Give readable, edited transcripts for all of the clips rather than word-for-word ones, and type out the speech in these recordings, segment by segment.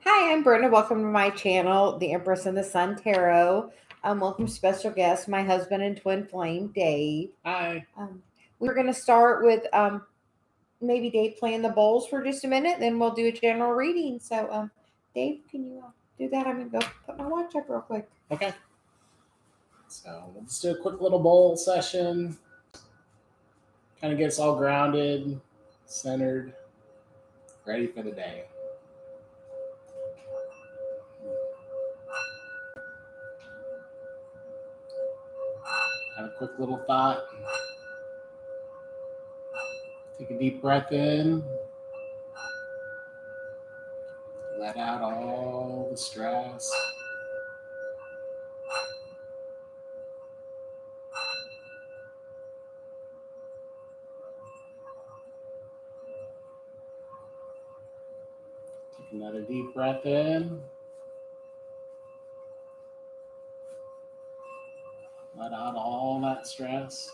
Hi, I'm Brenda. Welcome to my channel, the Empress and the Sun Tarot. Welcome special guest, my husband and twin flame, Dave. Hi. We're going to start with maybe Dave playing the bowls for just a minute, then we'll do a general reading. So, Dave, can you do that? I'm going to go put my watch up real quick. Okay. So let's do a quick little bowl session. Kind of get us all grounded, centered, ready for the day. Have a quick little thought. Take a deep breath in. Let out all the stress. Take another deep breath in. Let out all that stress.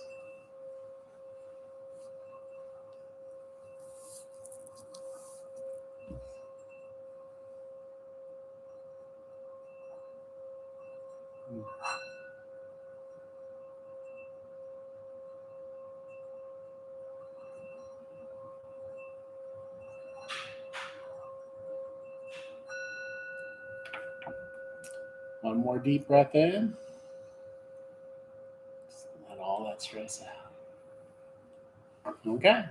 One more deep breath in. Just let all that stress out. Okay.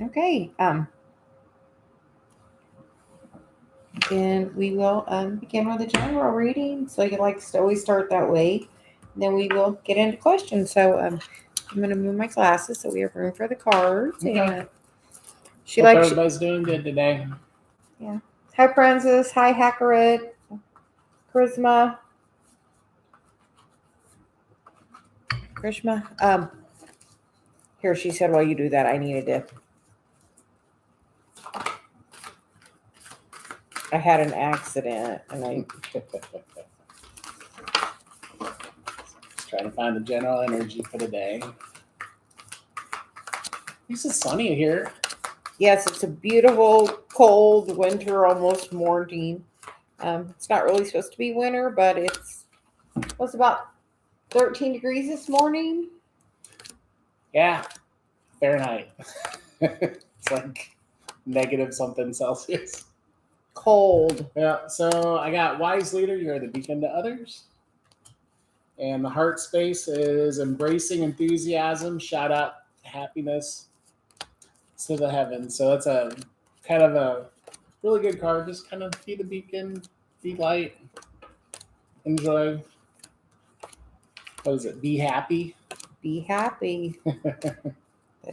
Okay. Then we will begin with the general reading. So you like to always start that way. Then we will get into questions. So I'm going to move my glasses so we have room for the cards. Okay. And Hope everybody's doing good today. Yeah. Hi, Princess. Hi, Hackerit. Charisma. Krishma. Here, she said while you do that, I needed to. I had an accident and I. Just trying to find the general energy for the day. It's sunny here. Yes, it's a beautiful, cold winter, almost morning. It's not really supposed to be winter, but it was about 13 degrees this morning. Yeah, Fahrenheit. It's like negative something Celsius. Cold. Yeah, so I got wise leader, you're the beacon to others. And the heart space is embracing enthusiasm, shout out happiness to the heavens. So that's a kind of a really good card. Just kind of be the beacon, be light, enjoy. What is it? Be happy. Be happy. That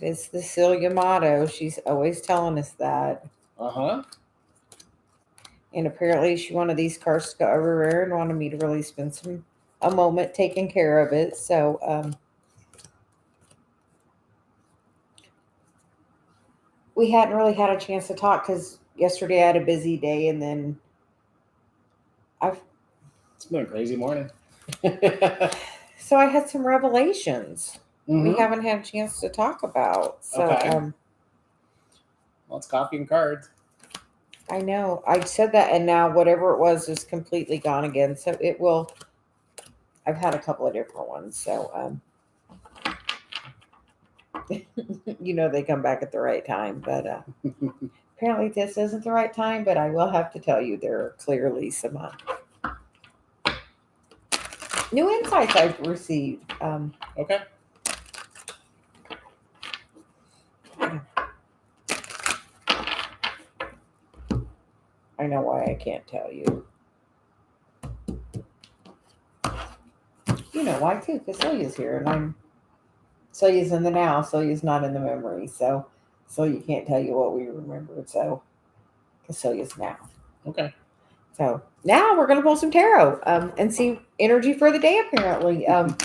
is the Celia motto. She's always telling us that. Uh-huh. And apparently she wanted these cards to go everywhere and wanted me to really spend a moment taking care of it. So we hadn't really had a chance to talk because yesterday I had a busy day, and then it's been a crazy morning. So I had some revelations Mm-hmm. we haven't had a chance to talk about. So okay. Well, it's coffee and cards. I know. I said that, and now whatever it was is completely gone again. So it will. I've had a couple of different ones. So you know, they come back at the right time, but apparently this isn't the right time. But I will have to tell you, there are clearly some new insights I've received. Okay. I know why I can't tell you. You know why too, because Celia's here, and Celia's in the now. Celia's not in the memory, so you can't tell you what we remembered. So, because Celia's now. Okay. So now we're gonna pull some tarot and see energy for the day. Apparently, yes,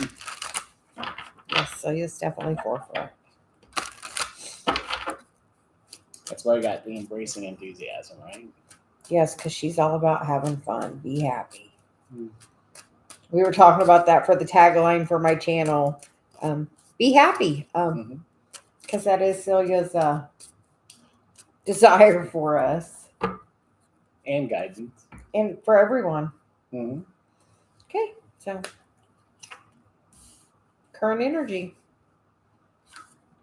Celia's definitely forefront. That's why I got the embracing enthusiasm, right? Yes, because she's all about having fun. Be happy. We were talking about that for the tagline for my channel. Be happy. Because that is Celia's desire for us. And guidance. and for everyone. Mm-hmm. Okay, so current energy.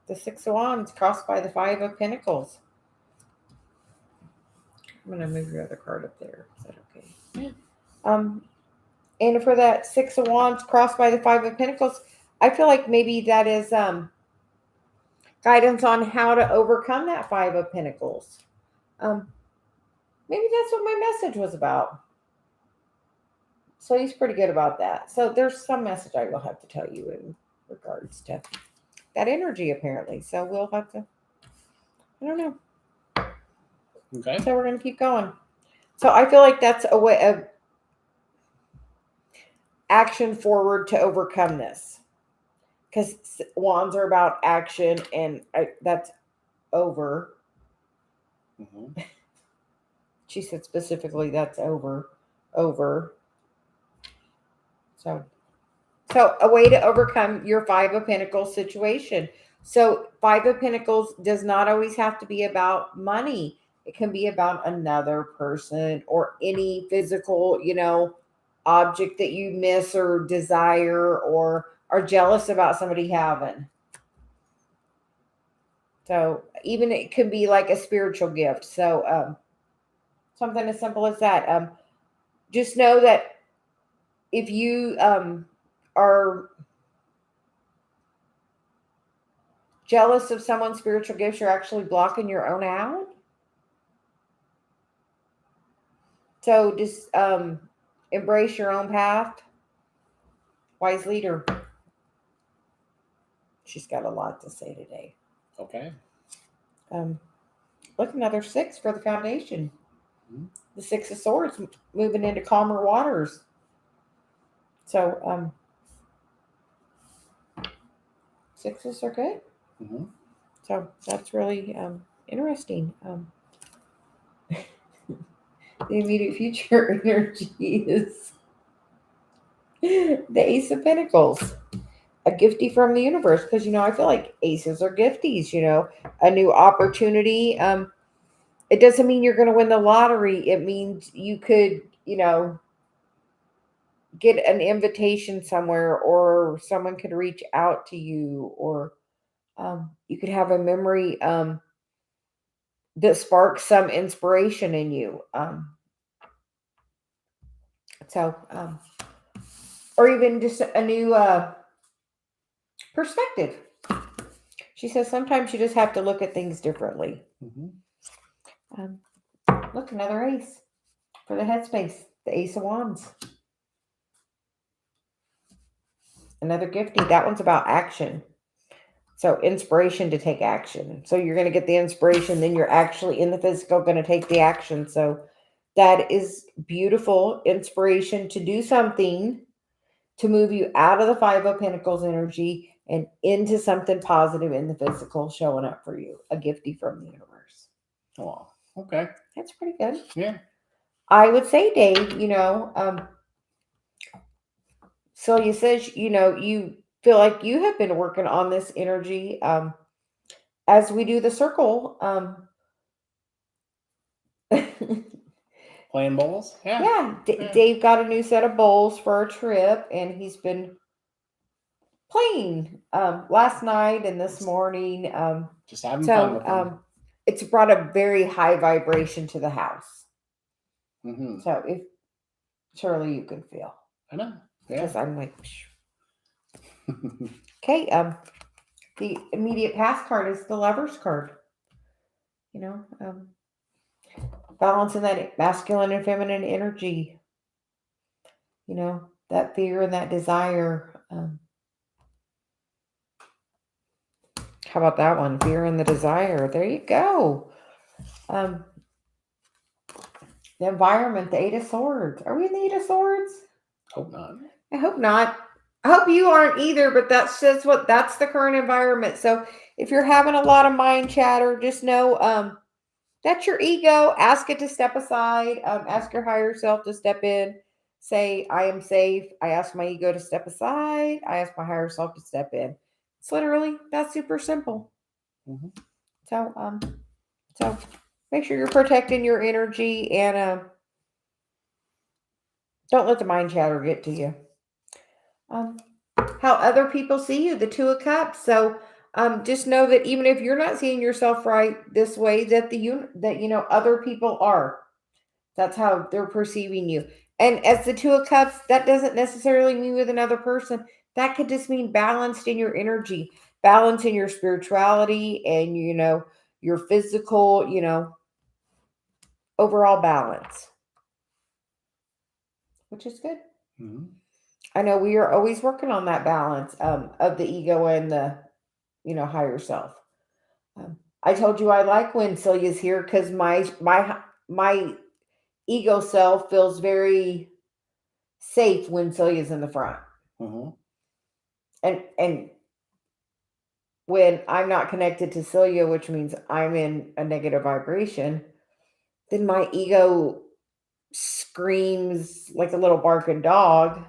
The Six of Wands crossed by the Five of Pentacles. I'm going to move your other card up there. Is that okay? Yeah. And for that Six of Wands crossed by the Five of Pentacles, I feel like maybe that is guidance on how to overcome that Five of Pentacles. Maybe that's what my message was about. So he's pretty good about that. So there's some message I will have to tell you in regards to that energy, apparently. So we'll have to, I don't know. Okay. So we're going to keep going. So I feel like that's a way of action forward to overcome this. Because wands are about action, and that's over. Mm-hmm. She said specifically that's over. So a way to overcome your Five of Pentacles situation. So Five of Pentacles does not always have to be about money. It can be about another person or any physical, object that you miss or desire or are jealous about somebody having. So even it could be like a spiritual gift. So something as simple as that. Just know that if you are jealous of someone's spiritual gifts, you're actually blocking your own out. So just embrace your own path. Wise leader. She's got a lot to say today. Okay. Look, another 6 for the foundation. Mm-hmm. The Six of Swords moving into calmer waters. So sixes are good. Mm-hmm. So that's really interesting. The immediate future energy is the Ace of Pentacles. A giftie from the universe. Because, I feel like aces are gifties, a new opportunity. It doesn't mean you're going to win the lottery. It means you could, get an invitation somewhere, or someone could reach out to you, or you could have a memory that sparks some inspiration in you. Or even just a new perspective. She says sometimes you just have to look at things differently. Mm-hmm. Look, another ace for the headspace, the Ace of Wands. Another gifting. That one's about action. So inspiration to take action. So you're going to get the inspiration, then you're actually in the physical going to take the action. So that is beautiful inspiration to do something to move you out of the Five of Pentacles energy and into something positive in the physical showing up for you. A giftie from the universe. Oh, okay. That's pretty good. Yeah. I would say, Dave, Celia says, you feel like you have been working on this energy as we do the circle. Playing bowls? Yeah. Yeah. Dave got a new set of bowls for a trip, and he's been playing last night and this morning. Just having fun with them. It's brought a very high vibration to the house. Mm-hmm. So if surely you can feel. I know. Yeah. Because I'm like, okay. The immediate past card is the Lover's card. Balancing that masculine and feminine energy. That fear and that desire. How about that one? Fear and the desire. There you go. The environment, the Eight of Swords. Are we in the Eight of Swords? Hope not. I hope not. I hope you aren't either, but that's the current environment. So if you're having a lot of mind chatter, just know that's your ego. Ask it to step aside. Ask your higher self to step in. Say, I am safe. I ask my ego to step aside. I ask my higher self to step in. It's literally, that's super simple. Mm-hmm. So make sure you're protecting your energy and don't let the mind chatter get to you. How other people see you, the Two of Cups. So just know that even if you're not seeing yourself right this way, that other people are. That's how they're perceiving you. And as the Two of Cups, that doesn't necessarily mean with another person. That could just mean balanced in your energy, balance in your spirituality, and your physical, overall balance, which is good. Mm-hmm. I know we are always working on that balance of the ego and the higher self. I told you I like when Celia's here because my ego self feels very safe when Celia's in the front. Mm-hmm. And when I'm not connected to Celia, which means I'm in a negative vibration, then my ego screams like a little barking dog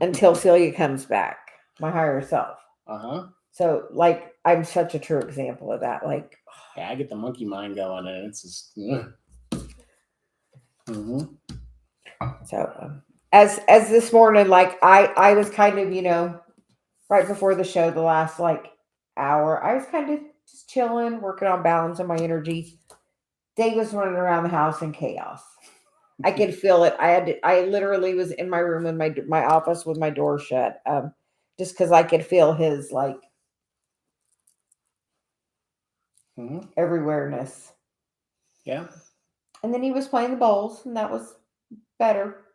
until Celia comes back, my higher self. Uh-huh. So, like, I'm such a true example of that. Like, yeah, I get the monkey mind going, and it's just. Mm-hmm. So, as this morning, like, I was kind of, right before the show, the last like hour, I was kind of just chilling, working on balancing my energy. Dave was running around the house in chaos. I could feel it. I literally was in my room in my office with my door shut, just because I could feel his like everywhereness. Yeah. And then he was playing the bowls, and that was better.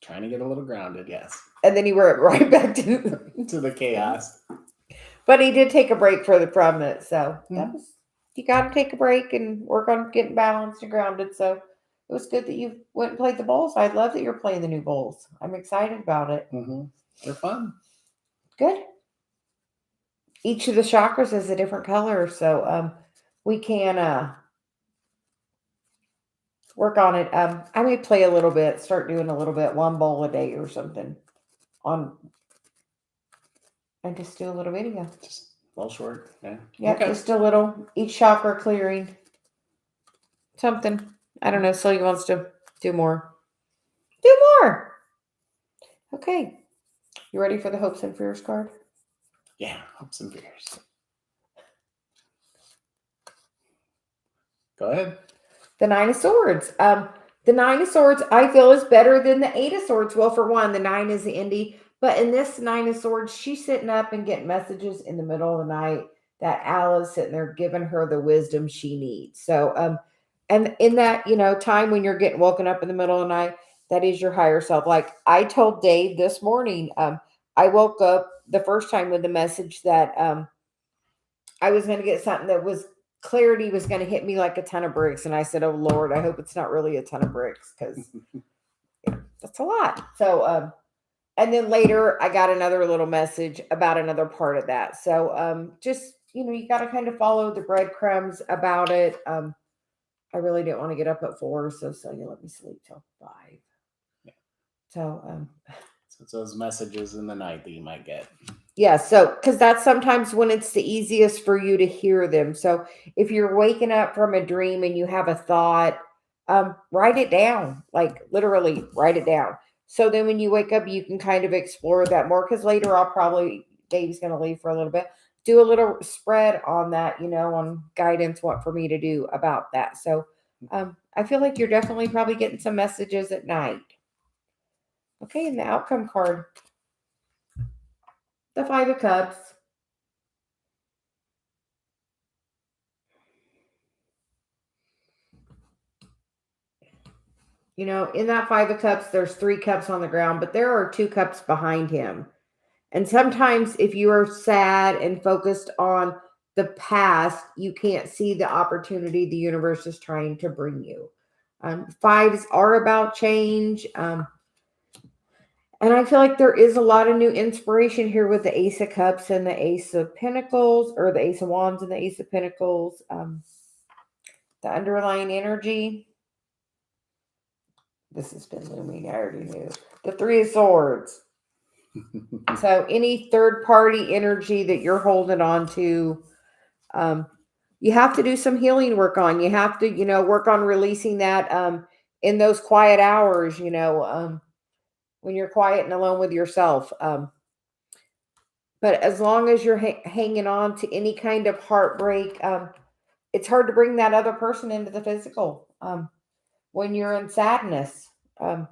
Trying to get a little grounded, yes. And then he went right back to to the chaos. But he did take a break from it, so that was. You got to take a break and work on getting balanced and grounded. So it was good that you went and played the bowls. I love that you're playing the new bowls. I'm excited about it. Mm-hmm. They're fun. Good. Each of the chakras is a different color, so we can work on it. I may play a little bit, start doing a little bit, one bowl a day or something, and just do a little video. Just well short, yeah. Yeah, okay. Just a little, each chakra clearing. Something. I don't know. Celia wants to do more. Do more. Okay. You ready for the hopes and fears card? Yeah, hopes and fears. Go ahead. The Nine of Swords. The Nine of Swords, I feel, is better than the Eight of Swords. Well, for one, the Nine is the indie. But in this Nine of Swords, she's sitting up and getting messages in the middle of the night that Al is sitting there giving her the wisdom she needs. So, and in that, time when you're getting woken up in the middle of the night, that is your higher self. Like I told Dave this morning, I woke up the first time with the message that I was going to get something that was clarity was going to hit me like a ton of bricks. And I said, oh, Lord, I hope it's not really a ton of bricks because that's a lot. So, and then later I got another little message about another part of that. So just, you got to kind of follow the breadcrumbs about it. I really didn't want to get up at 4. So you let me sleep till 5. Yeah. So it's those messages in the night that you might get. Yeah, so because that's sometimes when it's the easiest for you to hear them. So if you're waking up from a dream and you have a thought, write it down, like literally write it down. So then when you wake up, you can kind of explore that more. Because later Dave's going to leave for a little bit, do a little spread on that, on guidance, what for me to do about that. So I feel like you're definitely probably getting some messages at night. Okay, and the outcome card. The 5 of Cups. In that 5 of Cups, there's 3 cups on the ground, but there are 2 cups behind him. And sometimes if you are sad and focused on the past, you can't see the opportunity the universe is trying to bring you. 5s are about change. And I feel like there is a lot of new inspiration here with the Ace of Cups and the Ace of Pentacles, or the Ace of Wands and the Ace of Pentacles. The underlying energy. This has been looming. I already knew. The 3 of Swords. So any third party energy that you're holding on to, you have to do some healing work on. You have to, work on releasing that in those quiet hours, when you're quiet and alone with yourself. But as long as you're hanging on to any kind of heartbreak, it's hard to bring that other person into the physical when you're in sadness. And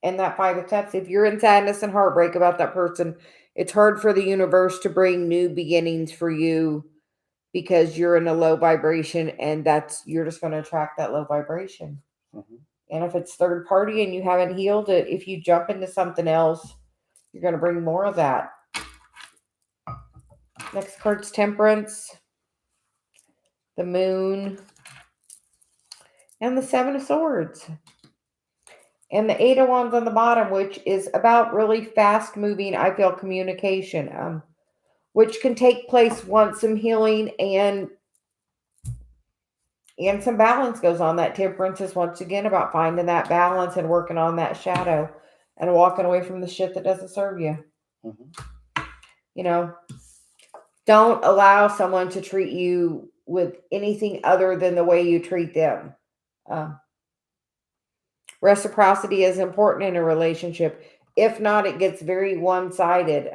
that 5 of Cups, if you're in sadness and heartbreak about that person, it's hard for the universe to bring new beginnings for you because you're in a low vibration, and you're just going to attract that low vibration. Mm-hmm. And if it's third party and you haven't healed it, if you jump into something else, you're going to bring more of that. Next card's Temperance, the Moon, and the 7 of Swords. And the 8 of Wands on the bottom, which is about really fast moving, I feel, communication, which can take place once some healing and some balance goes on. That Temperance is once again about finding that balance and working on that shadow and walking away from the shit that doesn't serve you. Mm-hmm. Don't allow someone to treat you with anything other than the way you treat them. Reciprocity is important in a relationship. If not, it gets very one-sided.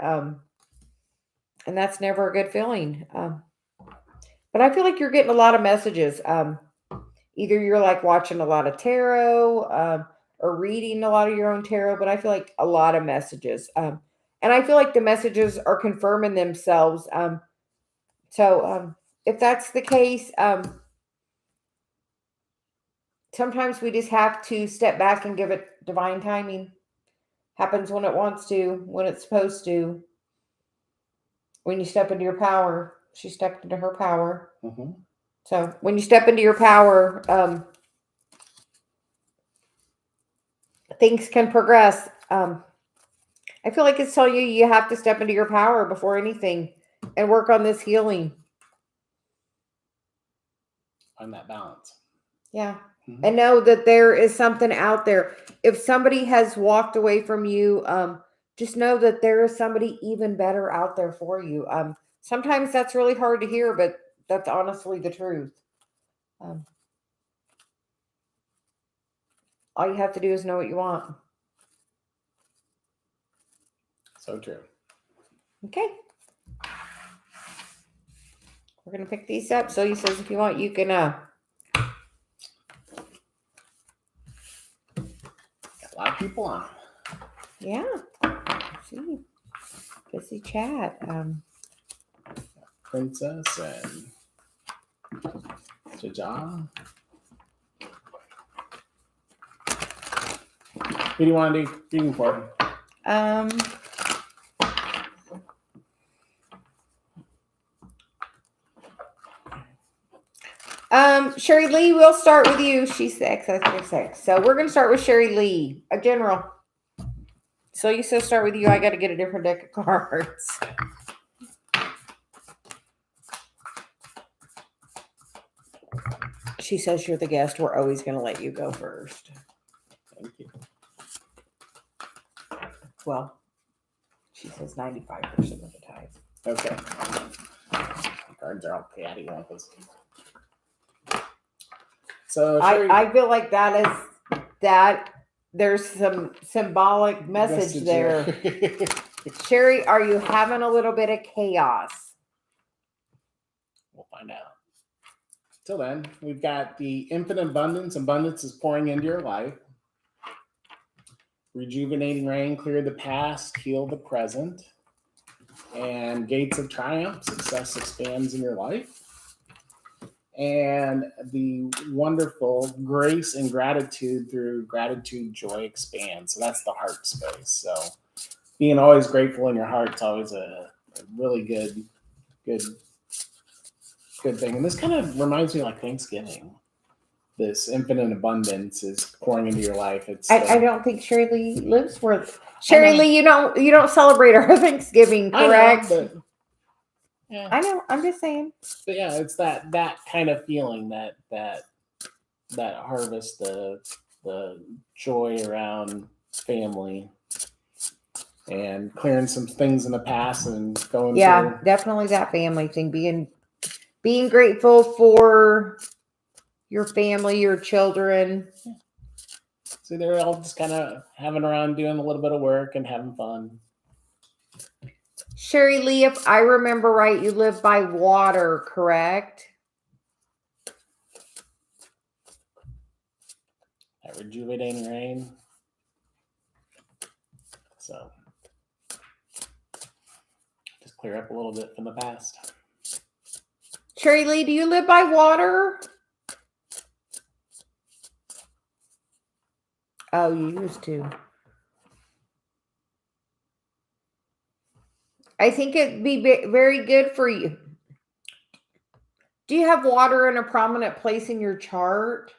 And that's never a good feeling. But I feel like you're getting a lot of messages. Either you're like watching a lot of tarot or reading a lot of your own tarot, but I feel like a lot of messages. And I feel like the messages are confirming themselves. So if that's the case, sometimes we just have to step back and give it divine timing. Happens when it wants to, when it's supposed to. When you step into your power, she stepped into her power. Mm-hmm. So when you step into your power, things can progress. I feel like it's telling you have to step into your power before anything and work on this healing. Find that balance. Yeah. Mm-hmm. And know that there is something out there. If somebody has walked away from you, just know that there is somebody even better out there for you. Sometimes that's really hard to hear, but that's honestly the truth. All you have to do is know what you want. So true. Okay. We're going to pick these up. So he says if you want, you can... Got a lot of people on. Yeah. See. Busy chat. Princess and Jaja. Who do you want to do reading for? Sherry Lee, we'll start with you. She's the XS6. So we're going to start with Sherry Lee, a general. So you said start with you. I got to get a different deck of cards. She says you're the guest. We're always going to let you go first. Thank you. Well, she says 95% of the time. Okay. The cards are all cattywampus. So Sherry, I feel like that there's some symbolic message there. Sherry, are you having a little bit of chaos? We'll find out. Till then, we've got the infinite abundance. Abundance is pouring into your life. Rejuvenating rain, clear the past, heal the present. And gates of triumph, success expands in your life. And the wonderful grace and gratitude through gratitude, joy expands. So that's the heart space. So being always grateful in your heart is always a really good thing. And this kind of reminds me of like Thanksgiving. This infinite abundance is pouring into your life. I don't think Sherry Lee lives where Sherry Lee, you don't celebrate our Thanksgiving, correct? I know, but, yeah. I know. I'm just saying. But yeah, it's that kind of feeling that harvest, the joy around family and clearing some things in the past and going Yeah, through. definitely that family thing, being being grateful for your family, your children. So they're all just kind of having around doing a little bit of work and having fun. Sherry Lee, if I remember right, you live by water, correct? That rejuvenating rain. So just clear up a little bit from the past. Sherry Lee, do you live by water? Oh, you used to. I think it'd be very good for you. Do you have water in a prominent place in your chart?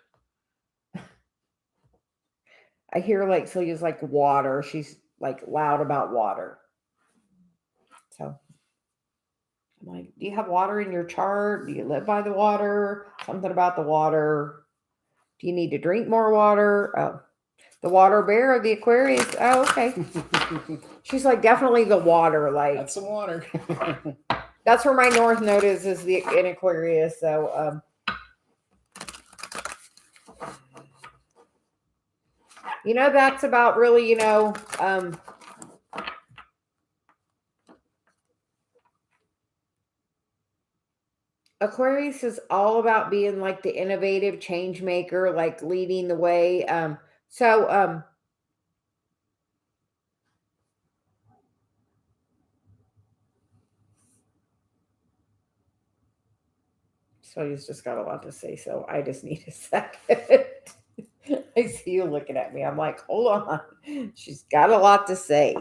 I hear like Celia's like water. She's like loud about water. So I'm like, do you have water in your chart? Do you live by the water? Something about the water. Do you need to drink more water? Oh, the water bear of the Aquarius. Oh, okay. She's like, definitely the water. Like, That's some water. that's where my North Node is the in Aquarius. So, that's about really, Aquarius is all about being like the innovative change maker, like leading the way. So he's just got a lot to say. So I just need a second. I see you looking at me. I'm like, hold on. She's got a lot to say.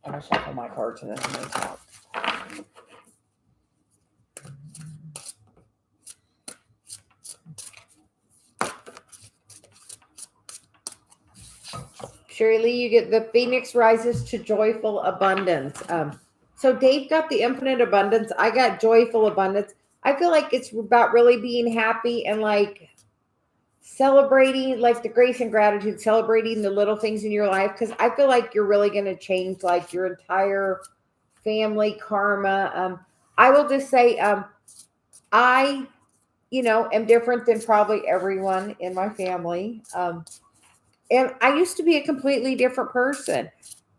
I'm going to shuffle my cards and then I'm going to talk. Sherry Lee, you get the Phoenix rises to joyful abundance. So Dave got the infinite abundance. I got joyful abundance. I feel like it's about really being happy and like celebrating like the grace and gratitude, celebrating the little things in your life. Cause I feel like you're really going to change like your entire family karma. I will just say, I, am different than probably everyone in my family. And I used to be a completely different person.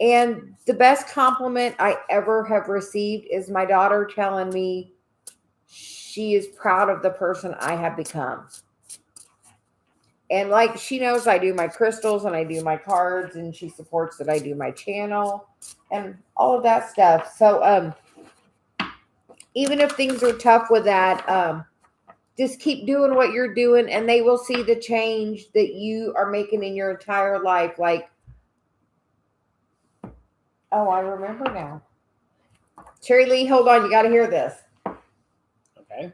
And the best compliment I ever have received is my daughter telling me she is proud of the person I have become. And like she knows I do my crystals and I do my cards and she supports that I do my channel and all of that stuff. So even if things are tough with that, just keep doing what you're doing and they will see the change that you are making in your entire life. Like, oh, I remember now. Sherry Lee, hold on. You got to hear this. Okay.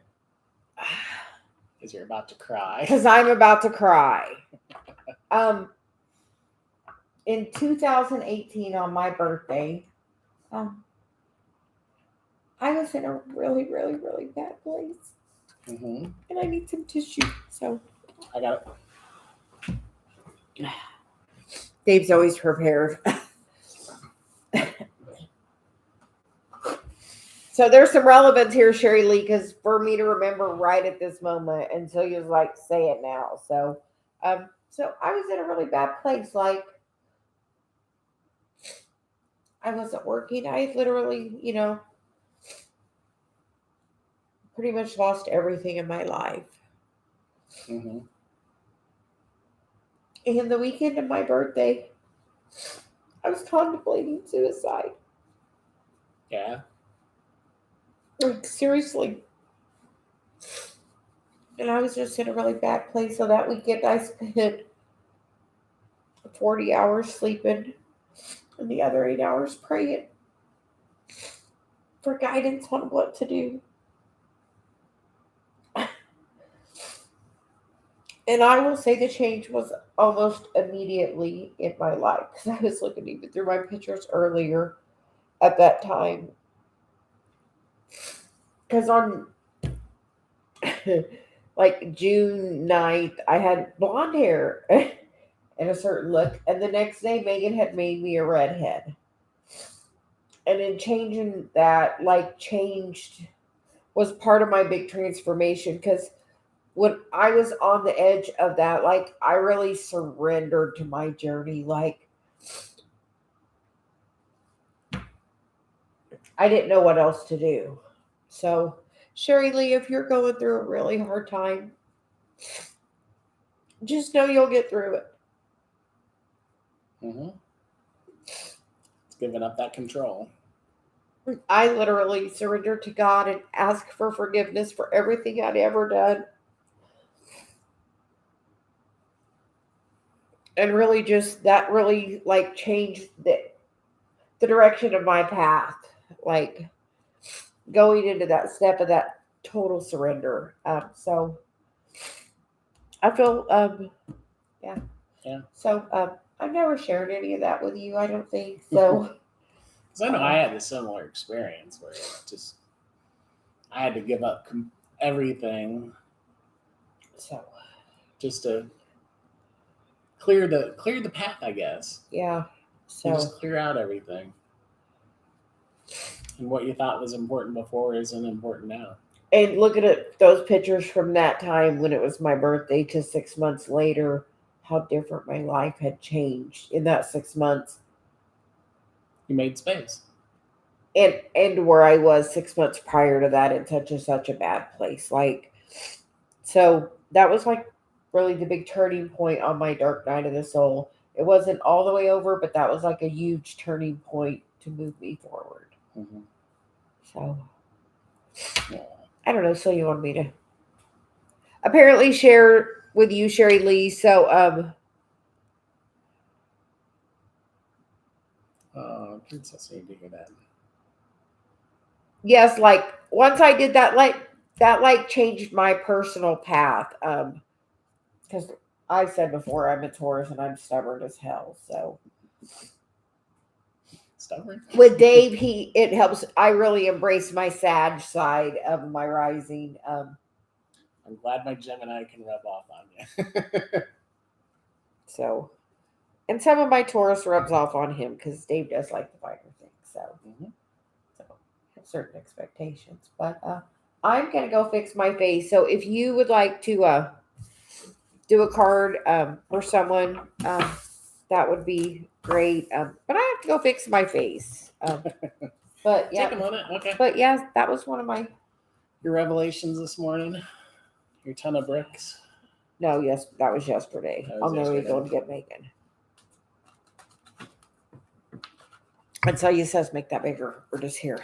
Because you're about to cry. Because I'm about to cry. In 2018 on my birthday, I was in a really, really, really bad place. Mm-hmm. And I need some tissue. So I got it. Dave's always prepared. So there's some relevance here, Sherry Lee, because for me to remember right at this moment until you like say it now. So so I was in a really bad place. Like I wasn't working. I literally, pretty much lost everything in my life. Mm-hmm. And the weekend of my birthday, I was contemplating suicide. Yeah. Like, seriously. And I was just in a really bad place. So that weekend, I spent 40 hours sleeping and the other 8 hours praying for guidance on what to do. And I will say the change was almost immediately in my life because I was looking even through my pictures earlier at that time. Because on like June 9th, I had blonde hair and a certain look. And the next day, Megan had made me a redhead. And in changing that, like changed was part of my big transformation because when I was on the edge of that, like I really surrendered to my journey. Like I didn't know what else to do. So, Sherry Lee, if you're going through a really hard time, just know you'll get through it. Mm-hmm. It's giving up that control. I literally surrendered to God and asked for forgiveness for everything I'd ever done. And really just that really like changed the direction of my path. Like going into that step of that total surrender. So I feel yeah. Yeah. So I've never shared any of that with you, I don't think. So Because I know I had a similar experience where I had to give up everything so just to clear the path, I guess. yeah. You So just clear out everything. And what you thought was important before isn't important now. and looking at those pictures from that time when it was my birthday to 6 months later, how different my life had changed in that 6 months. You made space. And where I was 6 months prior to that in such a bad place. Like so that was like really the big turning point on my dark night of the soul. It wasn't all the way over, but that was like a huge turning point to move me forward. Mm-hmm. So Yeah. I don't know. So you want me to apparently share with you, Sherry Lee. So Princess, I need to hear that. yes, like once I did that, like changed my personal path. Because I said before I'm a Taurus and I'm stubborn as hell. So Stubborn. with Dave, it helps. I really embrace my Sag side of my rising. I'm glad my Gemini can rub off on you. So, and some of my Taurus rubs off on him because Dave does like the finer things. So, so have certain expectations. But I'm gonna go fix my face. So if you would like to do a card for someone, that would be great. But I have to go fix my face. But yeah, Take a minute. Okay. but yeah, that was one of my. Your revelations this morning. Your ton of bricks. No, yes, that was yesterday. That was I'm gonna yesterday. go and get Megan. And so you says make that bigger. We're just here.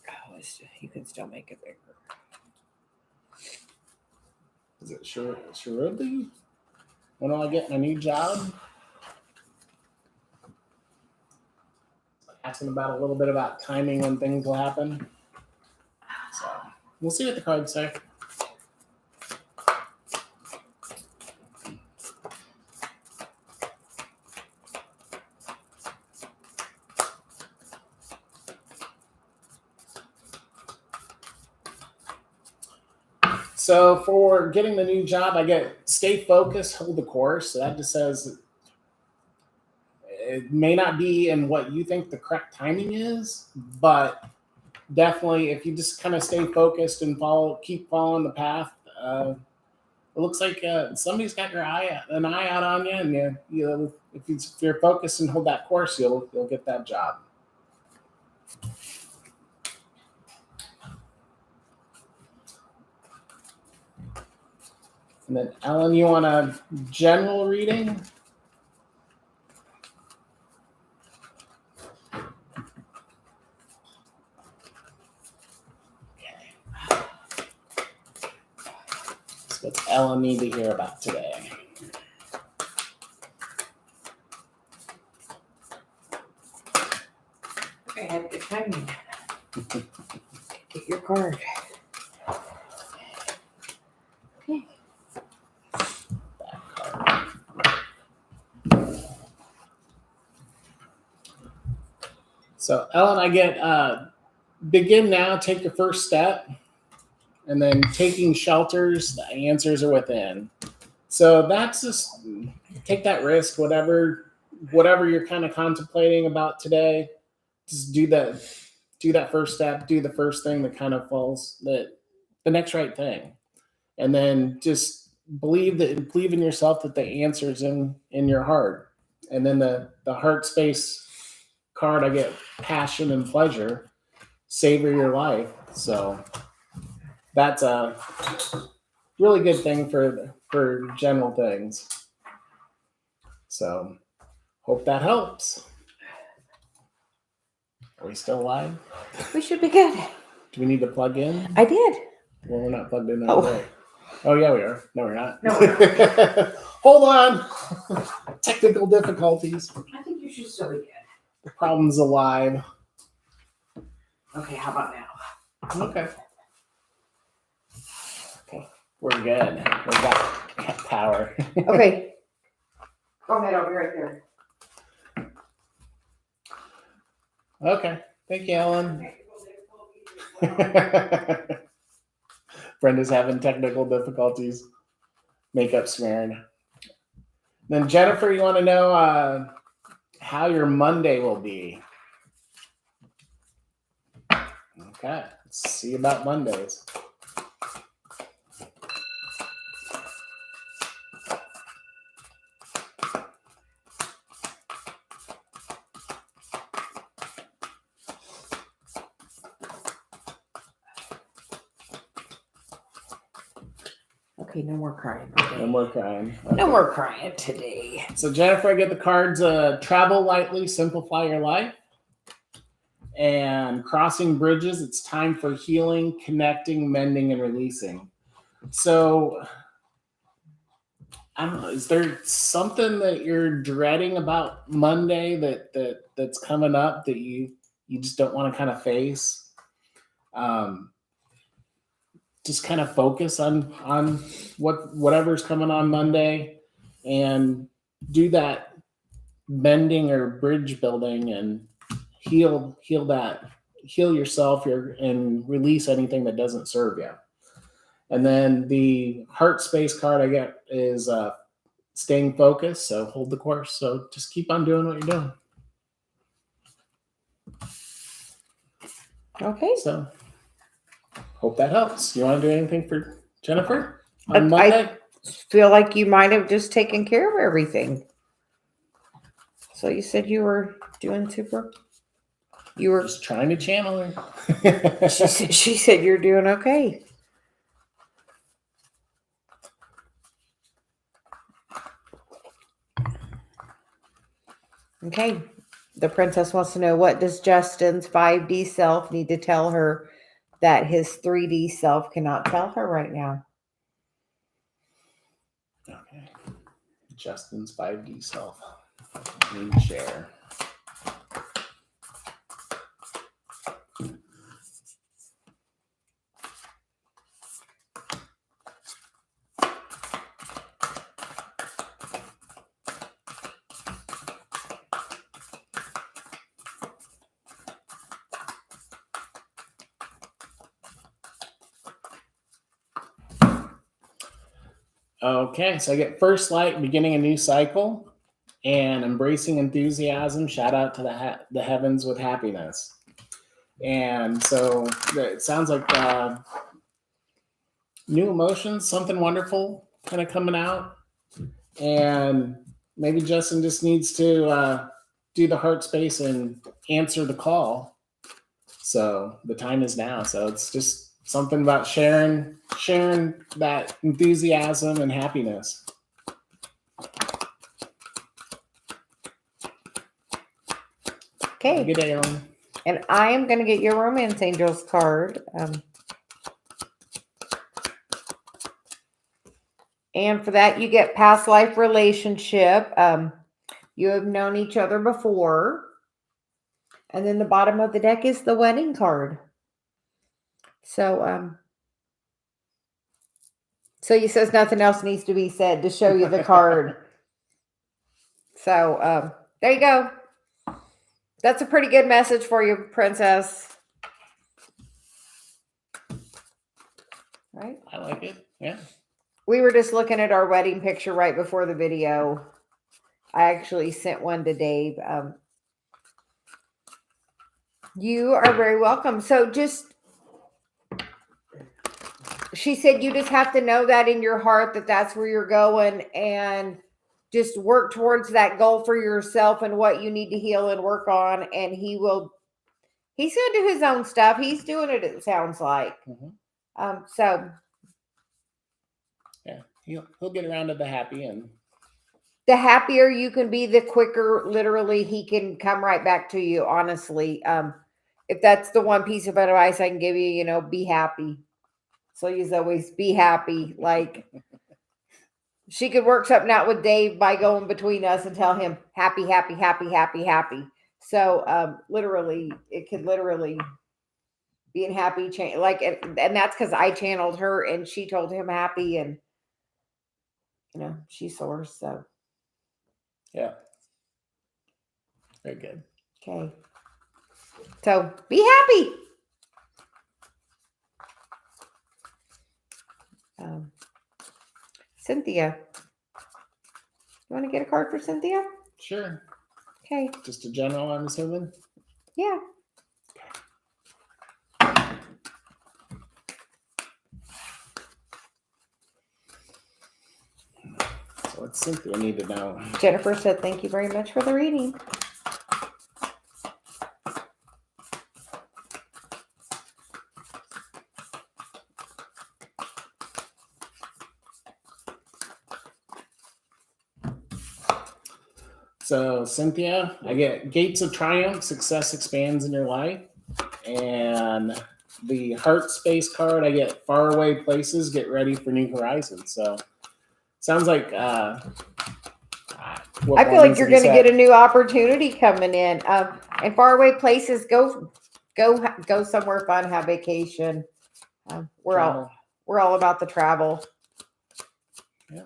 Oh, you can still make it bigger. Is it Sharudli? When will I get my new job? Asking about a little bit about timing when things will happen. So we'll see what the cards say. So for getting the new job, I get stay focused, hold the course. So that just says it may not be in what you think the correct timing is, but definitely if you just kind of stay focused and keep following the path, it looks like somebody's got an eye out on you, and if you're focused and hold that course, you'll get that job. And then Ellen, you want a general reading? What's Ellen need to hear about today? I had good timing. Get your card. Okay. That card. So Ellen, I get begin now, take your first step, and then taking shelters, the answers are within. So that's just take that risk, whatever you're kind of contemplating about today. Just do that first step, do the first thing that kind of falls the next right thing. And then just believe in yourself that the answer's in your heart. And then the heart space card, I get passion and pleasure, savor your life. So that's a really good thing for general things. So hope that helps. Are we still live? We should be good. Do we need to plug in? I did. Well, we're not plugged in Oh. today. Oh, yeah, we are. No, we're not. No, we're not. Hold on. Technical difficulties. I think you should still be good. The problem's alive. Okay, how about now? Okay. We're good. We got power. Okay. Go ahead, I'll be right there. Okay. Thank you, Ellen. Brenda's having technical difficulties. Makeup smearing. Then Jennifer, you want to know how your Monday will be? Okay. Let's see about Mondays. Okay, no more crying. No more crying. Okay. No more crying today. So Jennifer, I get the cards, travel lightly, simplify your life. And crossing bridges, it's time for healing, connecting, mending, and releasing. So I don't know, is there something that you're dreading about Monday that's coming up that you just don't want to kind of face? Just kind of focus on whatever's coming on Monday and do that mending or bridge building and heal yourself and release anything that doesn't serve you. And then the heart space card I get is staying focused. So hold the course. So just keep on doing what you're doing. Okay. So hope that helps. You want to do anything for Jennifer on Monday? I feel like you might have just taken care of everything. So you said you were doing super. You were just trying to channel her. she said you're doing okay. Okay. The princess wants to know, what does Justin's 5D self need to tell her that his 3D self cannot tell her right now? Okay. Justin's 5D self. Need to share. Okay, so I get first light, beginning a new cycle, and embracing enthusiasm. Shout out to the heavens with happiness. And so it sounds like new emotions, something wonderful kind of coming out. And maybe Justin just needs to do the heart space and answer the call. So the time is now. So it's just something about sharing that enthusiasm and happiness. Okay. Good day, Ellen. And I am going to get your romance angels card. And for that, you get past life relationship. You have known each other before. And then the bottom of the deck is the wedding card. So, so he says nothing else needs to be said to show you the card. So, there you go. That's a pretty good message for you, princess. Right? I like it. Yeah. We were just looking at our wedding picture right before the video. I actually sent one to Dave. You are very welcome. So she said you just have to know that in your heart that that's where you're going, and just work towards that goal for yourself and what you need to heal and work on. And he's going to do his own stuff. He's doing it sounds like. So yeah, he'll get around to the happy end. The happier you can be, the quicker literally he can come right back to you, honestly. If that's the one piece of advice I can give you, be happy. So you always be happy. Like, she could work something out with Dave by going between us and tell him happy, happy, happy, happy, happy. So literally, it could literally being happy, and that's because I channeled her and she told him happy, and she soars. So yeah, very good. Okay, so be happy. Cynthia, you want to get a card for Cynthia? Sure. Okay. Just a general, I'm assuming? Yeah. So what's Cynthia need to know? Jennifer said, thank you very much for the reading. So, Cynthia, I get gates of triumph, success expands in your life. And the heart space card, I get faraway places, get ready for new horizons. So, sounds like I feel like you're going to get a new opportunity coming in. And faraway places, go somewhere fun, have vacation. We're all about the travel. Yeah.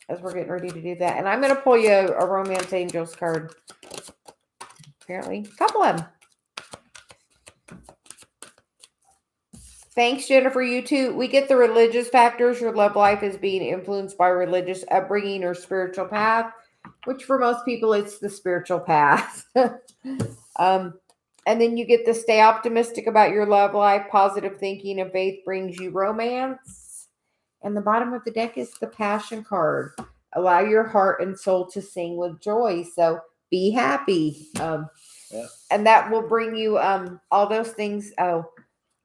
As we're getting ready to do that. And I'm going to pull you a Romance Angels card. Apparently. A couple of them. Thanks, Jennifer. You too. We get the religious factors. Your love life is being influenced by religious upbringing or spiritual path, which for most people, it's the spiritual path. And then you get to stay optimistic about your love life. Positive thinking and faith brings you romance. And the bottom of the deck is the Passion card. Allow your heart and soul to sing with joy. So be happy. And that will bring you all those things. Oh,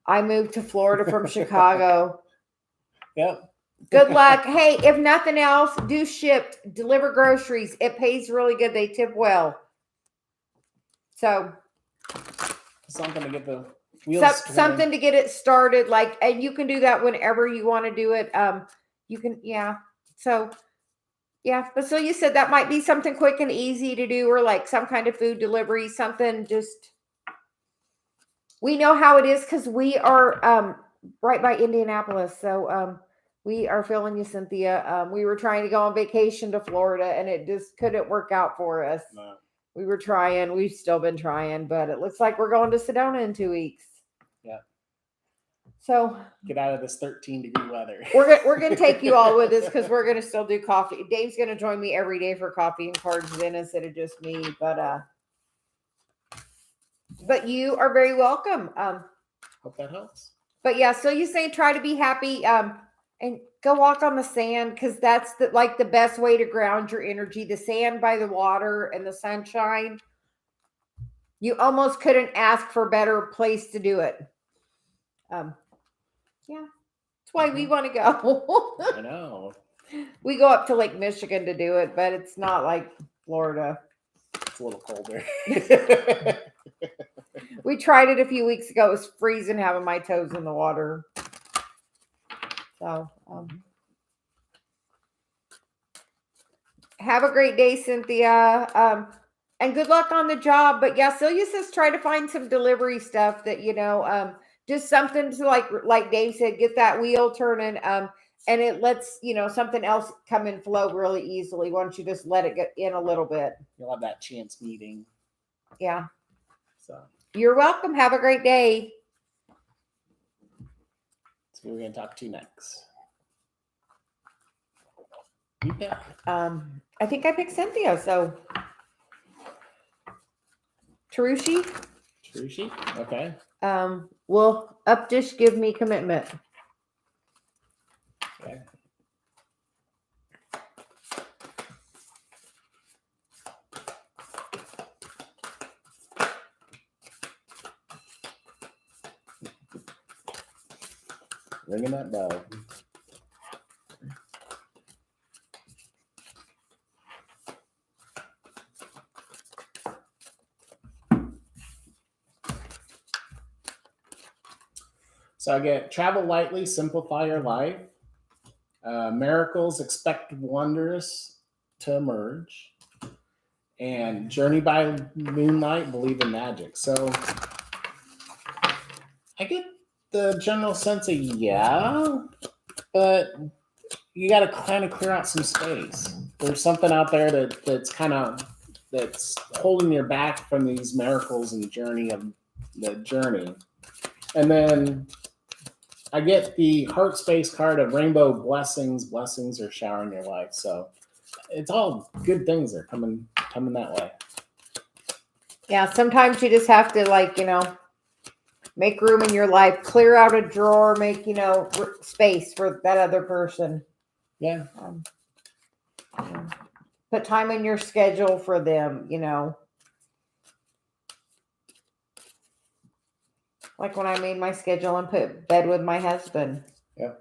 I moved to Florida from Chicago. Yep. Good luck. Hey, if nothing else, do shipped. Deliver groceries. It pays really good. They tip well. So something to get the wheels something to get it started, and you can do that whenever you want to do it. You can, yeah. So yeah, but so you said that might be something quick and easy to do, or like some kind of food delivery, something. Just, we know how it is because we are right by Indianapolis. So we are feeling you, Cynthia. We were trying to go on vacation to Florida and it just couldn't work out for us. No. We were trying. We've still been trying, but it looks like we're going to Sedona in 2 weeks. Yeah. So get out of this 13-degree weather. We're gonna take you all with us because we're gonna still do coffee. Dave's gonna join me every day for coffee and cards then instead of just me. But you are very welcome. Hope that helps. But yeah, so you say try to be happy. And go walk on the sand because that's the best way to ground your energy. The sand by the water and the sunshine. You almost couldn't ask for a better place to do it. Yeah, that's why we want to go. I know. We go up to Lake Michigan to do it, but it's not like Florida. It's a little colder. We tried it a few weeks ago. It was freezing having my toes in the water. So, have a great day, Cynthia. And good luck on the job. But yeah, Celia says try to find some delivery stuff that, just something to like Dave said, get that wheel turning. And it lets, something else come and flow really easily once you just let it get in a little bit. You'll have that chance meeting. Yeah. So you're welcome. Have a great day. So we're going to talk to you next. You pick. I think I picked Cynthia. So, Tarushi, Trushi? Okay. will Updish give me commitment? Okay. Ringing that bell. So I get travel lightly, simplify your life. Miracles, expect wonders to emerge. And journey by moonlight, believe in magic. So I get the general sense of yeah, but you got to kind of clear out some space. There's something out there that's holding you back from these miracles and the journey. And then I get the heart space card of rainbow blessings. Blessings are showering your life. So it's all good things that are coming that way. Yeah, sometimes you just have to make room in your life, clear out a drawer, make space for that other person. Yeah. Put time in your schedule for them. Like when I made my schedule and put bed with my husband. Yeah.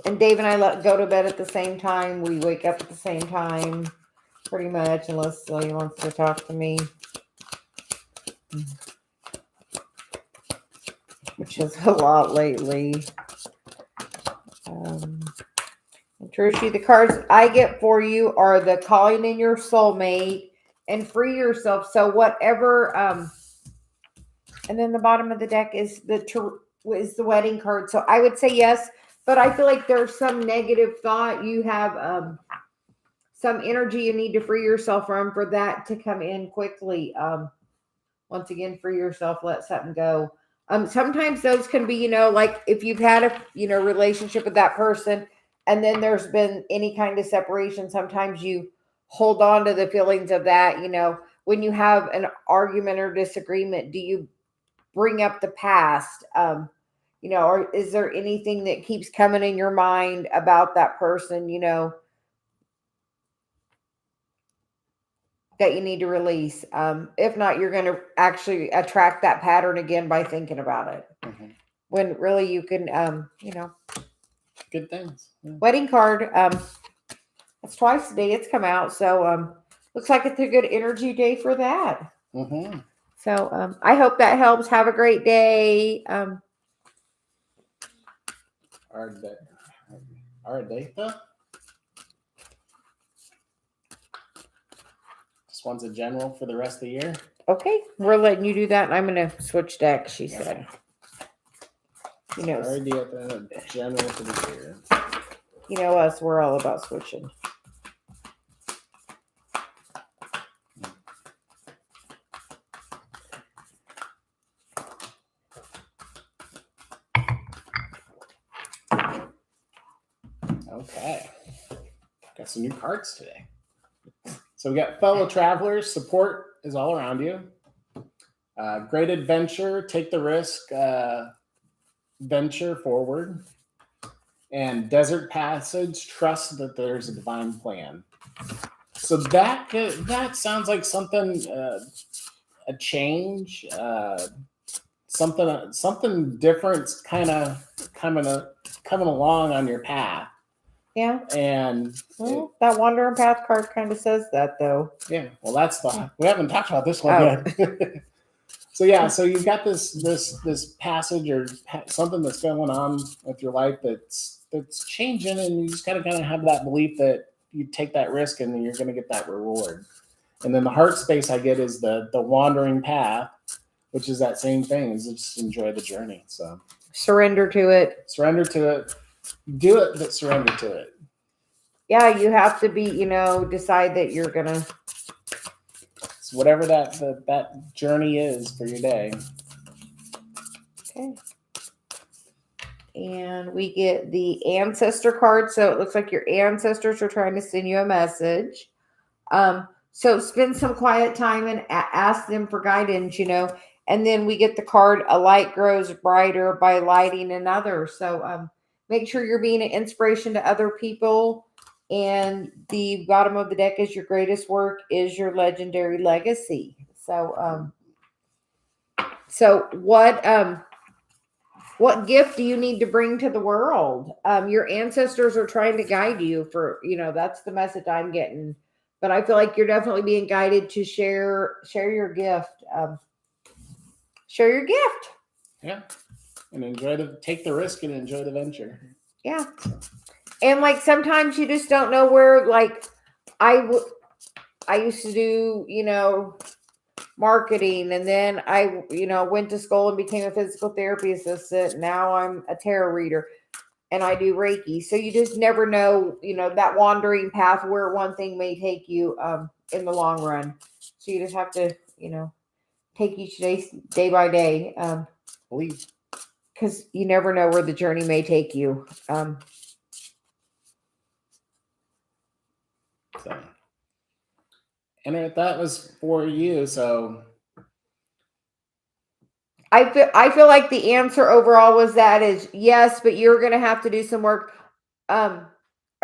And Dave and I go to bed at the same time. We wake up at the same time, pretty much, unless he wants to talk to me. Which is a lot lately. Trushi, the cards I get for you are the calling in your soulmate and free yourself. So whatever, and then the bottom of the deck is the wedding card. So I would say yes, but I feel like there's some negative thought. You have some energy you need to free yourself from for that to come in quickly. Once again, free yourself, let something go. Sometimes those can be, like if you've had a relationship with that person and then there's been any kind of separation, sometimes you hold on to the feelings of that. When you have an argument or disagreement, do you bring up the past? Or is there anything that keeps coming in your mind about that person, that you need to release? If not, you're going to actually attract that pattern again by thinking about it. Mm-hmm. When really you can, good things. Yeah. Wedding card. It's twice today it's come out. So, looks like it's a good energy day for that. Mm-hmm. So, I hope that helps. Have a great day. Ardeta? Just wants a general for the rest of the year. Okay, we're letting you do that, and I'm going to switch decks, she said. Ardeta, general for the year. You know us, we're all about switching. Okay. Got some new cards today. So we got fellow travelers. Support is all around you. Great adventure. Take the risk. Venture forward. And desert passage. Trust that there's a divine plan. So that sounds like something, a change, something different, kind of coming along on your path. Yeah. And that Wandering Path card kind of says that, though. Yeah. Well, we haven't talked about this one yet. So yeah, so you've got this passage or something that's going on with your life that's changing, and you just got to kind of have that belief that you take that risk and then you're going to get that reward. And then the heart space I get is the wandering path, which is that same thing, is just enjoy the journey. So surrender to it. Surrender to it. Do it, but surrender to it. Yeah, you have to be, decide that you're gonna. So whatever that journey is for your day. Okay. And we get the ancestor card. So it looks like your ancestors are trying to send you a message. So spend some quiet time and ask them for guidance, And then we get the card, a light grows brighter by lighting another. So make sure you're being an inspiration to other people. And the bottom of the deck is your greatest work is your legendary legacy. So what gift do you need to bring to the world? Your ancestors are trying to guide you for, that's the message I'm getting. But I feel like you're definitely being guided to share your gift. Share your gift. Yeah. And take the risk and enjoy the venture. Yeah. And like sometimes you just don't know where, like I used to do, marketing, and then I, went to school and became a physical therapy assistant. Now I'm a tarot reader and I do Reiki. So you just never know, that wandering path where one thing may take you in the long run. So you just have to, take each day by day. Believe. Because you never know where the journey may take you. And that was for you, so I feel like the answer overall was that is yes, but you're gonna have to do some work. Are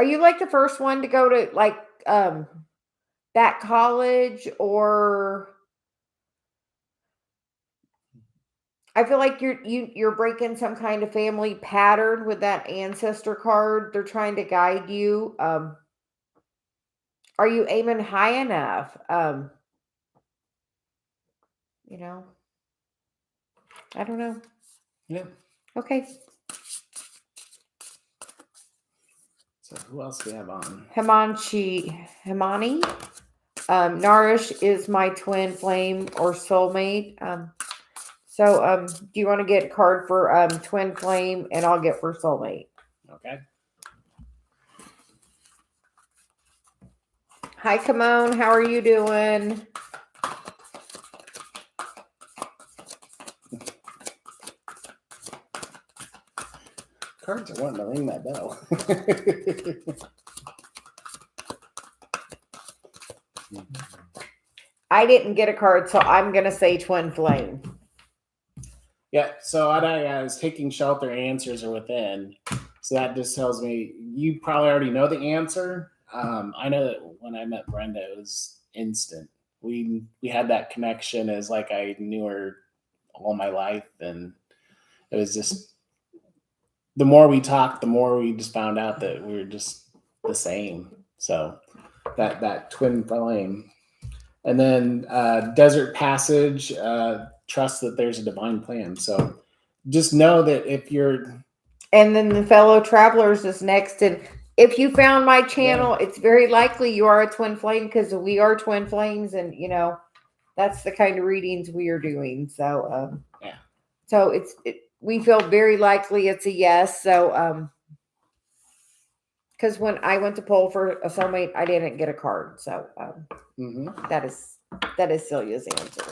you like the first one to go to like that college, or I feel like you're breaking some kind of family pattern with that ancestor card. They're trying to guide you. Are you aiming high enough? I don't know. yeah. Okay. So who else do we have on? Himani. Nourish is my twin flame or soulmate. So do you want to get a card for twin flame, and I'll get for soulmate? Okay. Hi, Kimon. How are you doing? Cards are wanting to ring that bell. I didn't get a card, so I'm going to say twin flame. Yeah, so I was taking shelter, answers are within. So that just tells me you probably already know the answer. I know that when I met Brenda, it was instant. We had that connection as like I knew her all my life, and it was just the more we talked, the more we just found out that we were just the same. So that twin flame. And then Desert Passage, trust that there's a divine plan. So just know that if you're... And then the fellow travelers is next. And if you found my channel, It's very likely you are a twin flame, because we are twin flames, and that's the kind of readings we are doing. So so we feel very likely it's a yes. So because when I went to pull for a soulmate, I didn't get a card. So that is Celia's answer.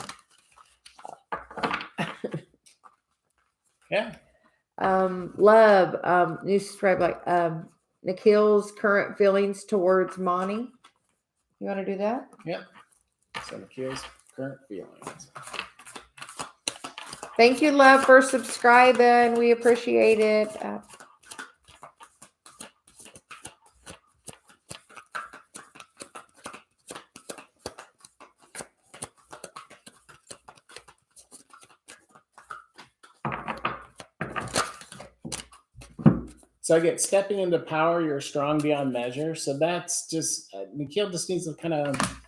Yeah. Love, new subscribe, like Nikhil's current feelings towards Monty. You want to do that? Yep. So Nikhil's current feelings. Thank you, Love, for subscribing. We appreciate it. So I get stepping into power, you're strong beyond measure. So that's just, Nikhil just needs to kind of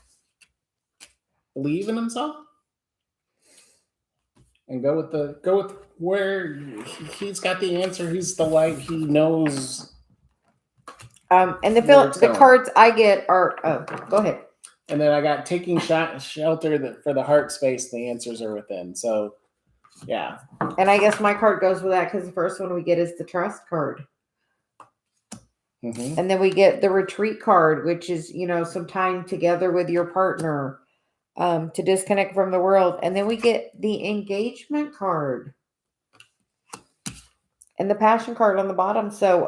believe in himself and go with where he's got the answer. He's the light. He knows. And the cards I get are, go ahead. And then I got taking shelter for the heart space. The answers are within. So yeah. And I guess my card goes with that, because the first one we get is the trust card. Mm-hmm. And then we get the retreat card, which is, some time together with your partner, to disconnect from the world. And then we get the engagement card. and the passion card on the bottom. So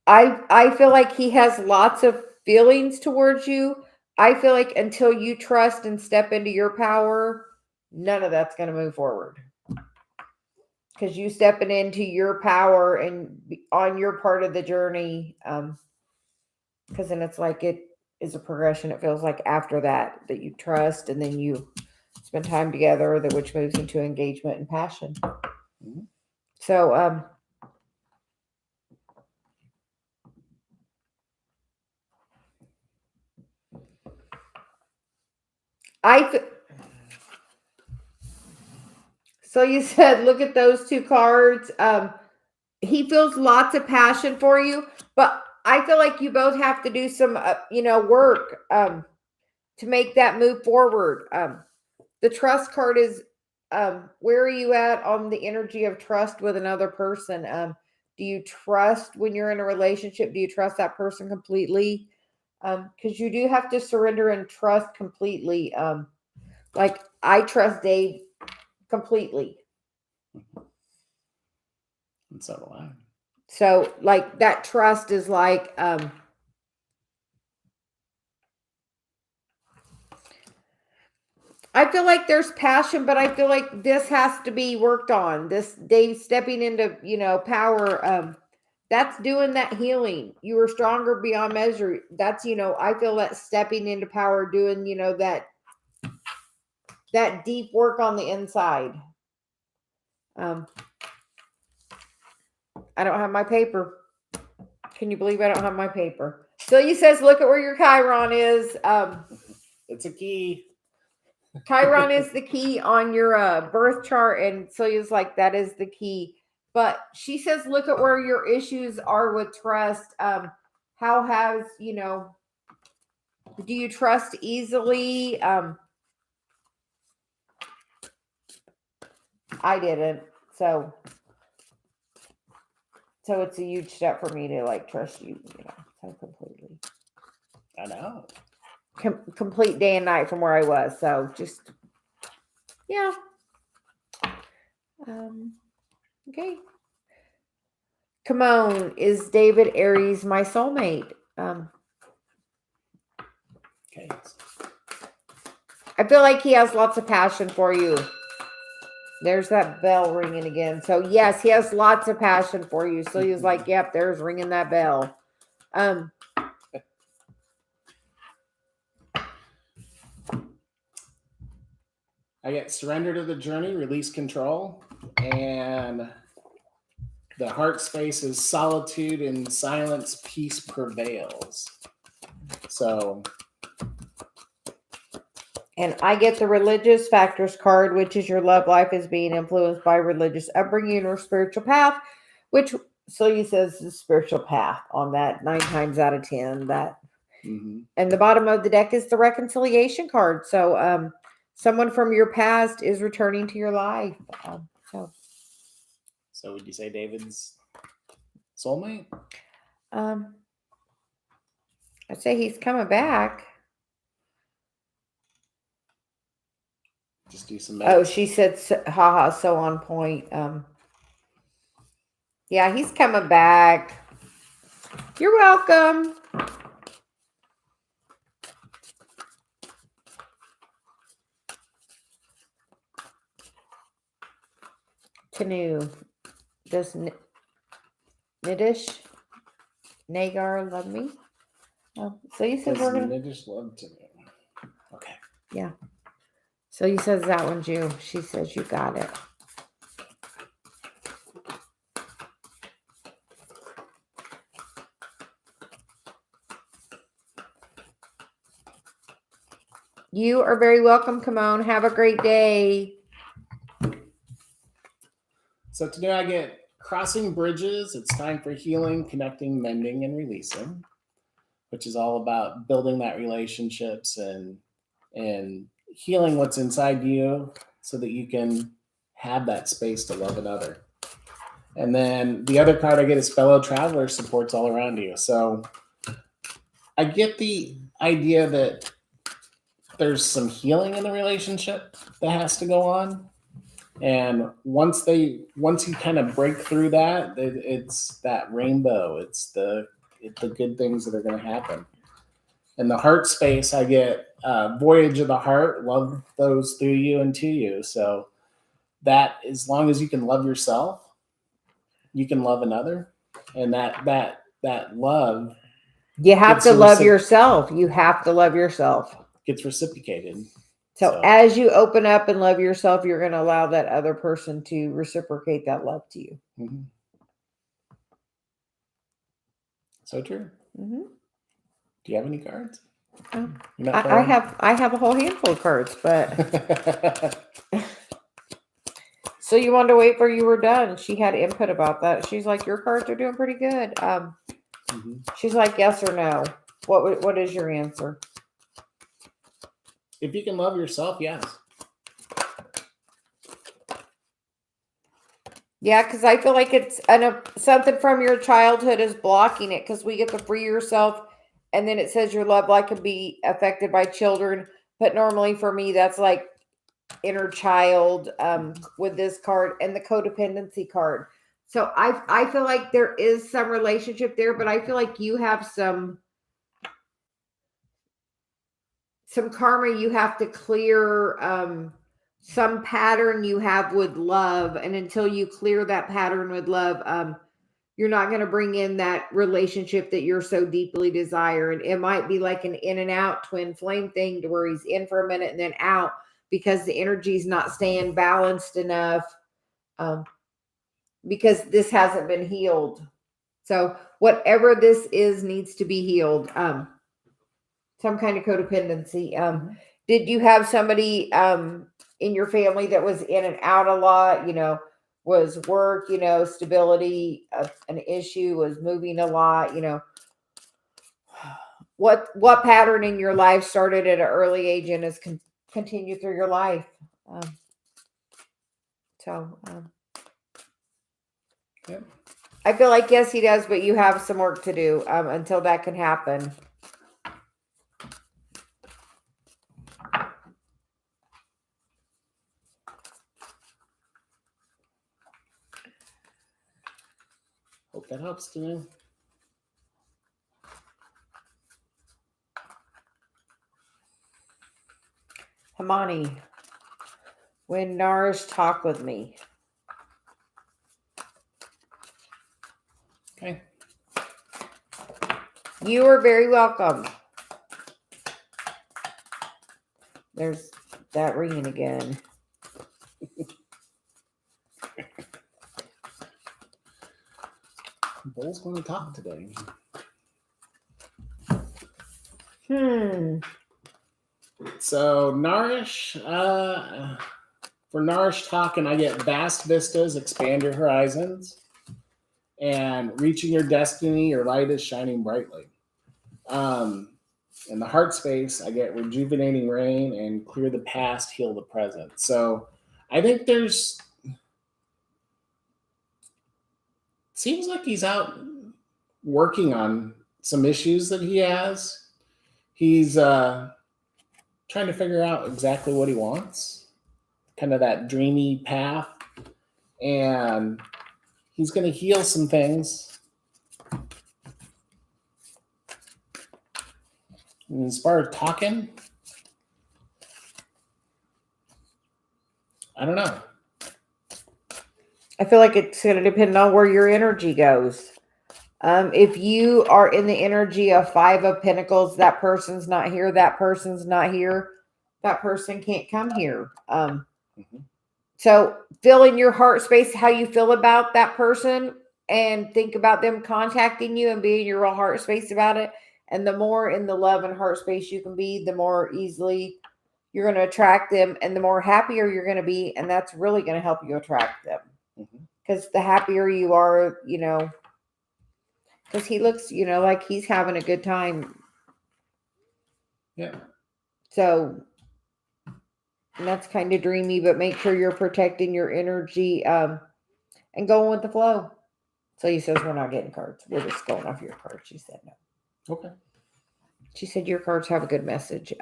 I feel like he has lots of feelings towards you. I feel like until you trust and step into your power, none of that's going to move forward. Because you stepping into your power and on your part of the journey, because then it's like it is a progression. It feels like after that you trust and then you spend time together, that which moves into engagement and passion. Mhm. So so you said look at those two cards. He feels lots of passion for you, but I feel like you both have to do some work to make that move forward. The trust card is where are you at on the energy of trust with another person? Do you trust when you're in a relationship? Do you trust that person completely? Because you do have to surrender and trust completely. Like I trust Dave completely. And so do I. So like that trust is like I feel like there's passion, but I feel like this has to be worked on. This Dave stepping into, power. That's doing that healing. You are stronger beyond measure. That's, I feel that stepping into power, doing, that deep work on the inside. I don't have my paper. Can you believe I don't have my paper? Celia says, look at where your Chiron is. It's a key. Chiron is the key on your birth chart, and Celia's like, that is the key. But she says, look at where your issues are with trust. How has, do you trust easily? I didn't. So it's a huge step for me to like trust you, so completely. I know. Complete day and night from where I was. So just, yeah. Okay. Come on, is David Aries my soulmate? Okay. I feel like he has lots of passion for you. There's that bell ringing again. So yes, he has lots of passion for you. So he's like, yep, there's ringing that bell. I get surrender to the journey, release control, and the heart space is solitude and silence, peace prevails. So, and I get the religious factors card, which is your love life is being influenced by religious upbringing or spiritual path, which Celia says is the spiritual path on that 9 times out of 10. That, and the bottom of the deck is the reconciliation card. So, someone from your past is returning to your life. So would you say David's soulmate? I'd say he's coming back. Just do some. Oh, she said, haha, so on point. Yeah, he's coming back. You're welcome. Canoe. Does Nidish Nagar love me? So you said we're gonna. Nidish love to me. Okay. Yeah. So you says that one's you. She says you got it. You are very welcome. Come on. Have a great day. So today I get crossing bridges. It's time for healing, connecting, mending, and releasing, which is all about building that relationships and healing what's inside you so that you can have that space to love another. And then the other card I get is fellow traveler supports all around you. So I get the idea that there's some healing in the relationship that has to go on. And once you kind of break through that, it's that rainbow. It's the good things that are going to happen. In the heart space, I get voyage of the heart, love those through you and to you. So that, as long as you can love yourself, you can love another, and that love You have gets to love yourself. You have to love yourself. Gets reciprocated. So as you open up and love yourself, you're going to allow that other person to reciprocate that love to you. Mm-hmm. So true. Mm-hmm. Do you have any cards? I have a whole handful of cards, but so you wanted to wait for you were done. She had input about that. She's like, your cards are doing pretty good. Mm-hmm. She's like, yes or no. What is your answer? If you can love yourself, yes. Yeah, because I feel like it's something from your childhood is blocking it, because we get to free yourself, and then it says your love life can be affected by children. But normally for me, that's like inner child with this card and the codependency card. So I feel like there is some relationship there, but I feel like you have some karma you have to clear, some pattern you have with love, and until you clear that pattern with love, you're not going to bring in that relationship that you're so deeply desire. And it might be like an in and out twin flame thing, to where he's in for a minute and then out, because the energy is not staying balanced enough, because this hasn't been healed. So whatever this is needs to be healed. Some kind of codependency. Did you have somebody in your family that was in and out a lot? Was work, stability an issue? Was moving a lot? What pattern in your life started at an early age and has continued through your life? Yep. I feel like yes, he does, but you have some work to do until that can happen. Hope that helps to you. Hamani, when Nars talk with me. Okay. You are very welcome. There's that ringing again. Bull's going to talk today. So Nourish, for Nourish talking, I get vast vistas, expand your horizons, and reaching your destiny, your light is shining brightly. In the heart space, I get rejuvenating rain and clear the past, heal the present. So I think seems like he's out working on some issues that he has. He's trying to figure out exactly what he wants, kind of that dreamy path, and he's going to heal some things. And as far as talking, I don't know. I feel like it's going to depend on where your energy goes. If you are in the energy of 5 of Pentacles, that person's not here. That person's not here. That person can't come here. So fill in your heart space how you feel about that person, and think about them contacting you and be in your real heart space about it. And the more in the love and heart space you can be, the more easily you're going to attract them, and the more happier you're going to be. And that's really going to help you attract them. Because the happier you are, because he looks, like he's having a good time. Yeah. So that's kind of dreamy, but make sure you're protecting your energy and going with the flow. So he says, we're not getting cards. We're just going off your cards. She said no. Okay. She said your cards have a good message.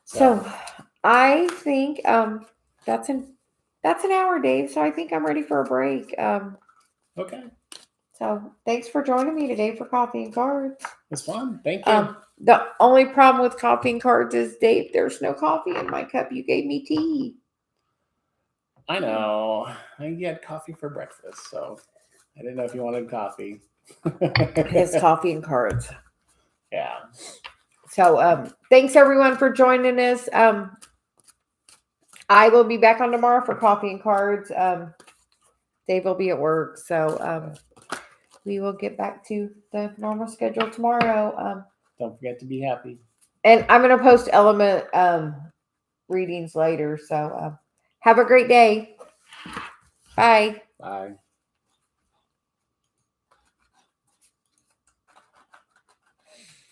So I think that's an hour, Dave. So I think I'm ready for a break. Okay. So thanks for joining me today for Coffee and Cards. It's fun. Thank you. The only problem with coffee and cards is, Dave, there's no coffee in my cup. You gave me tea. I know. I get coffee for breakfast, so I didn't know if you wanted coffee. It's coffee and cards. Yeah. So thanks everyone for joining us. I will be back on tomorrow for Coffee and Cards. Dave will be at work, so we will get back to the normal schedule tomorrow. Don't forget to be happy. And I'm going to post element readings later. So have a great day. Bye. Bye.